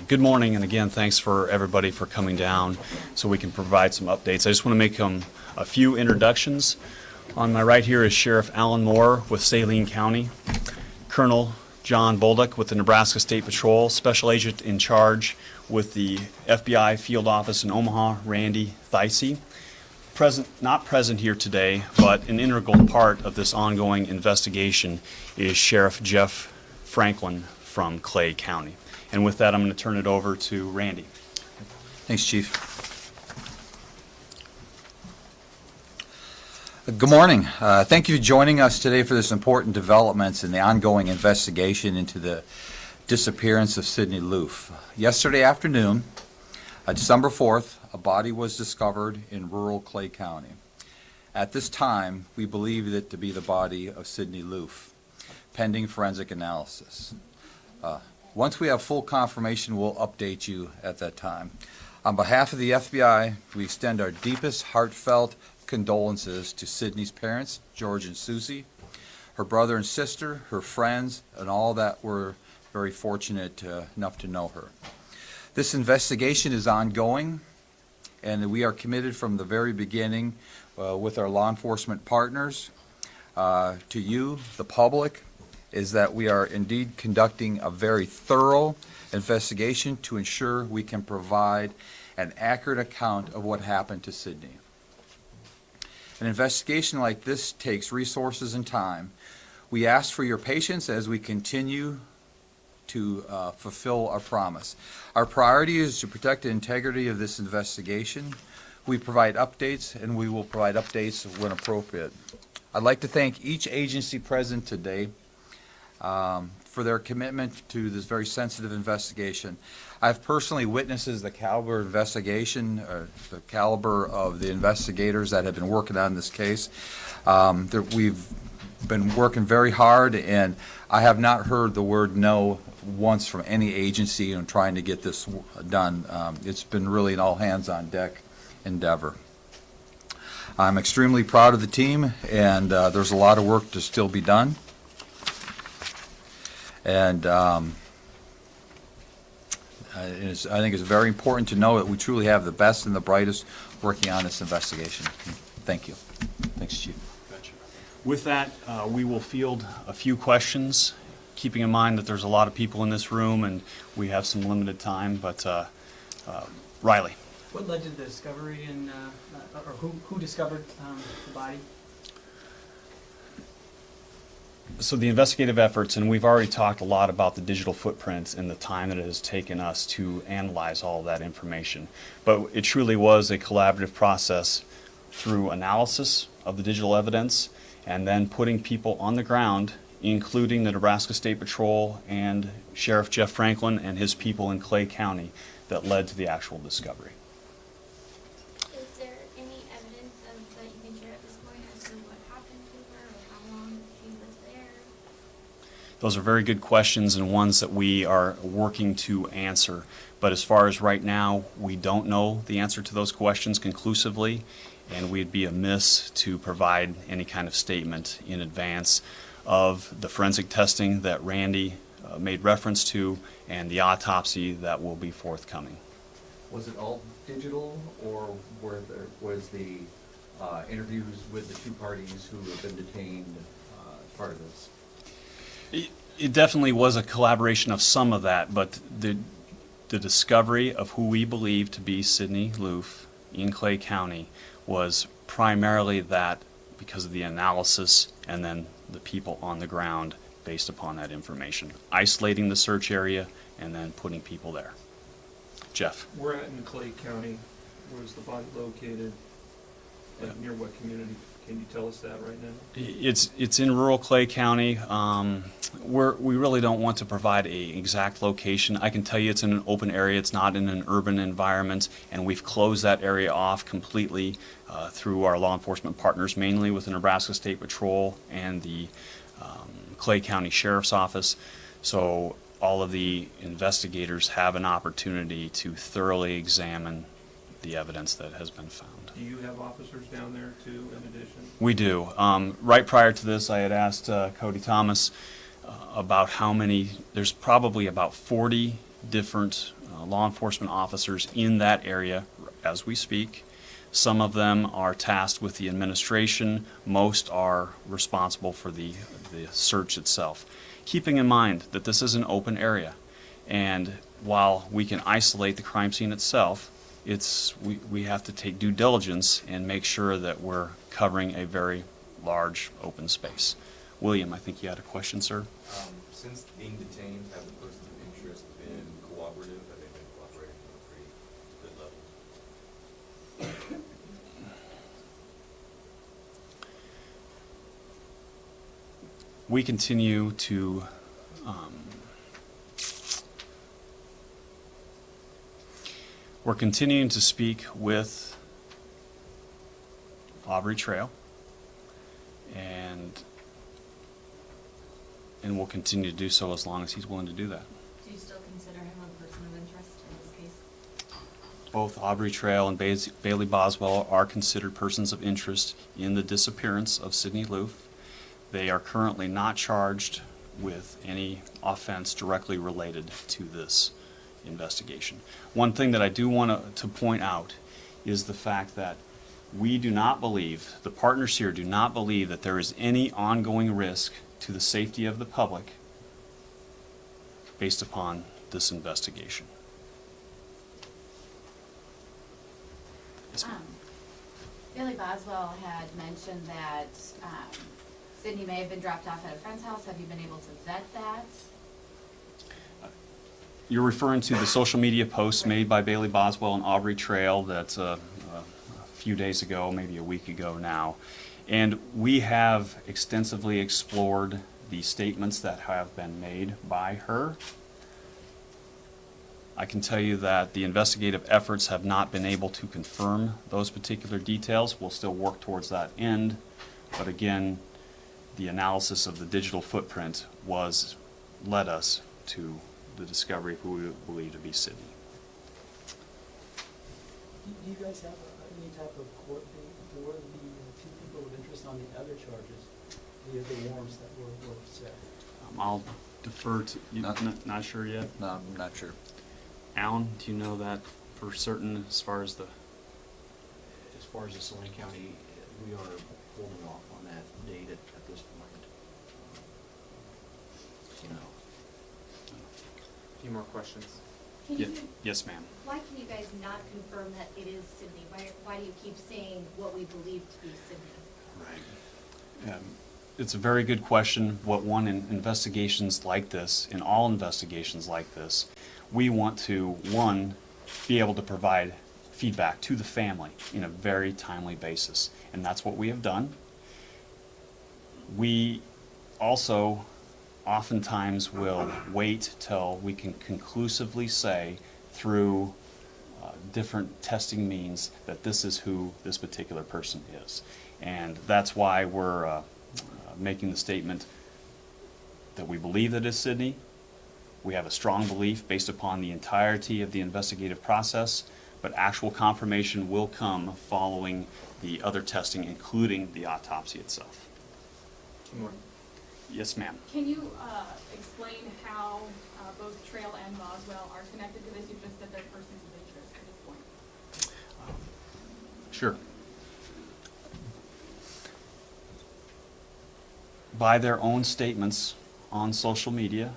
Good morning, and again, thanks for everybody for coming down so we can provide some updates. I just want to make a few introductions. On my right here is Sheriff Alan Moore with Saline County, Colonel John Bolduc with the Nebraska State Patrol, Special Agent in charge with the FBI Field Office in Omaha, Randy Theise. Not present here today, but an integral part of this ongoing investigation is Sheriff Jeff Franklin from Clay County. And with that, I'm going to turn it over to Randy. Thanks, Chief. Good morning. Thank you for joining us today for this important developments in the ongoing investigation into the disappearance of Sidney Loofe. Yesterday afternoon, December 4th, a body was discovered in rural Clay County. At this time, we believe it to be the body of Sidney Loofe, pending forensic analysis. Once we have full confirmation, we'll update you at that time. On behalf of the FBI, we extend our deepest heartfelt condolences to Sidney's parents, George and Susie, her brother and sister, her friends, and all that were very fortunate enough to know her. This investigation is ongoing, and we are committed from the very beginning with our law enforcement partners to you, the public, is that we are indeed conducting a very thorough investigation to ensure we can provide an accurate account of what happened to Sidney. An investigation like this takes resources and time. We ask for your patience as we continue to fulfill our promise. Our priority is to protect the integrity of this investigation. We provide updates, and we will provide updates when appropriate. I'd like to thank each agency present today for their commitment to this very sensitive investigation. I've personally witnessed the caliber of investigation, the caliber of the investigators that have been working on this case. We've been working very hard, and I have not heard the word no once from any agency in trying to get this done. It's been really an all hands on deck endeavor. I'm extremely proud of the team, and there's a lot of work to still be done. And I think it's very important to know that we truly have the best and the brightest working on this investigation. Thank you. Thanks, Chief. Gotcha. With that, we will field a few questions, keeping in mind that there's a lot of people in this room and we have some limited time. But Riley. What led to the discovery, or who discovered the body? So the investigative efforts, and we've already talked a lot about the digital footprints and the time that it has taken us to analyze all of that information. But it truly was a collaborative process through analysis of the digital evidence and then putting people on the ground, including the Nebraska State Patrol and Sheriff Jeff Franklin and his people in Clay County, that led to the actual discovery. Is there any evidence that you can share at this point as to what happened to her or how long she was there? Those are very good questions and ones that we are working to answer. But as far as right now, we don't know the answer to those questions conclusively, and we'd be amiss to provide any kind of statement in advance of the forensic testing that Randy made reference to and the autopsy that will be forthcoming. Was it all digital, or was the interviews with the two parties who have been detained part of this? It definitely was a collaboration of some of that, but the discovery of who we believe to be Sidney Loofe in Clay County was primarily that because of the analysis and then the people on the ground based upon that information. Isolating the search area and then putting people there. Jeff. We're at in Clay County. Where's the body located? Like near what community? Can you tell us that right now? It's in rural Clay County. We really don't want to provide an exact location. I can tell you it's in an open area. It's not in an urban environment, and we've closed that area off completely through our law enforcement partners, mainly with the Nebraska State Patrol and the Clay County Sheriff's Office. So all of the investigators have an opportunity to thoroughly examine the evidence that has been found. Do you have officers down there too, in addition? We do. Right prior to this, I had asked Cody Thomas about how many. There's probably about 40 different law enforcement officers in that area as we speak. Some of them are tasked with the administration. Most are responsible for the search itself. Keeping in mind that this is an open area, and while we can isolate the crime scene itself, we have to take due diligence and make sure that we're covering a very large open space. William, I think you had a question, sir? Since being detained, have the persons of interest been cooperative? Have they been cooperating at a pretty good level? We continue to we're continuing to speak with Aubrey Trail, and we'll continue to do so as long as he's willing to do that. Do you still consider him a person of interest in this case? Both Aubrey Trail and Bailey Boswell are considered persons of interest in the disappearance of Sidney Loofe. They are currently not charged with any offense directly related to this investigation. One thing that I do want to point out is the fact that we do not believe, the partners here do not believe, that there is any ongoing risk to the safety of the public based upon this investigation. Yes, ma'am. Billy Boswell had mentioned that Sydney may have been dropped off at a friend's house. Have you been able to vet that? You're referring to the social media posts made by Bailey Boswell and Aubrey Trail that's a few days ago, maybe a week ago now. And we have extensively explored the statements that have been made by her. I can tell you that the investigative efforts have not been able to confirm those particular details. We'll still work towards that end. But again, the analysis of the digital footprint led us to the discovery of who we believe to be Sidney. Do you guys have any type of court date for the two people of interest on the other charges, the other warrants that were set? I'll defer to you. Not sure yet. No, I'm not sure. Alan, do you know that for certain as far as the? As far as the Saline County, we are holding off on that date at this point. You know. A few more questions. Can Ye- you, Yes, ma'am. why can you guys not confirm that it is Sydney? Why do you keep saying what we believe to be Sydney? Right. It's a very good question. What one in investigations like this, in all investigations like this, we want to, one, be able to provide feedback to the family in a very timely basis. And that's what we have done. We also oftentimes will wait till we can conclusively say through different testing means that this is who this particular person is. And that's why we're making the statement that we believe that it's Sidney. We have a strong belief based upon the entirety of the investigative process, but actual confirmation will come following the other testing, including the autopsy itself. Two more. Yes, ma'am. Can you explain how both Trail and Boswell are connected to this? You just said they're persons of interest at this point. Sure. By their own statements on social media,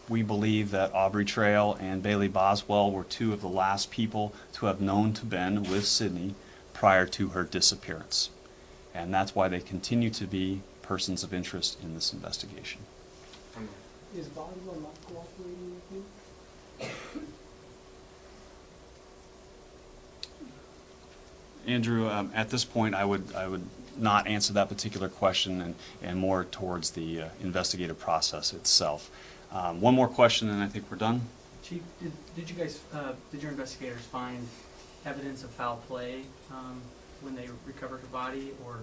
we believe that Aubrey Trail and Bailey Boswell were two of the last people to have known to been with Sidney prior to her disappearance. And that's why they continue to be persons of interest in this investigation. One more. Is Boswell not cooperating with you? Andrew, at this point, I would not answer that particular question and more towards the investigative process itself. One more question, and I think we're done. Chief, did you guys, did your investigators find evidence of foul play when they recovered her body, or?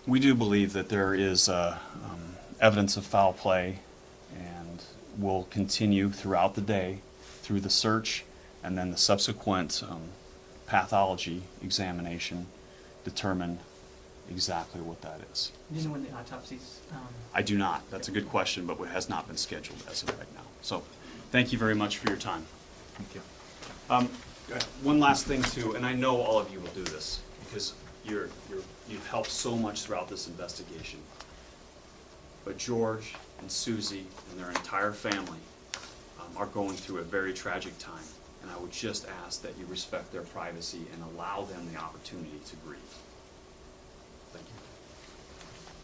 We do believe that there is evidence of foul play, and will continue throughout the day through the search and then the subsequent pathology examination determine exactly what that is. Do you know when the autopsies, I do not. That's a good question, but it has not been scheduled as of right now. So, thank you very much for your time. Thank you. One last thing too, and I know all of you will do this because you've helped so much throughout this investigation. But George and Susie and their entire family are going through a very tragic time. And I would just ask that you respect their privacy and allow them the opportunity to grieve. Thank you.